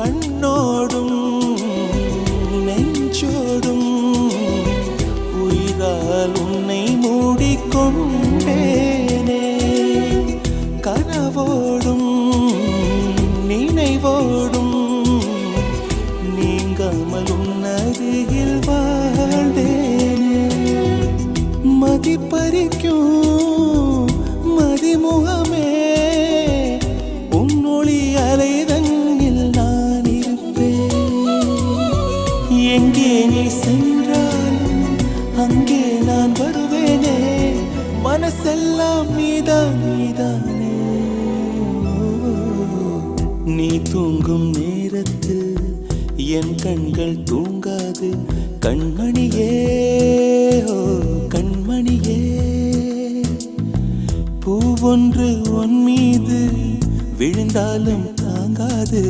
கண்ணோடும் நெஞ்சோடும் உயிரால் உன்னை மூடிக்கொண்டேனே. கனவோடும் நினைவோடும் நீங்காமல் உன்னருகில் வாழ்ந்தேனே. மதிப்பறிக்கும் மதிமுகமே உன்னொளி அலைதங்கில் நான் இருப்பேன். எங்கே நீ சென்றாலும் அங்கே நான் வருவேனே. மனசெல்லாம் நீதான் நீதானே. நீ தூங்கும் நேரத்தில் என் கண்கள் தூங்காது கண்மணியே. ஓ கண்மணியே, பூவொன்று உன் மீது விழுந்தாலும் தாங்காது.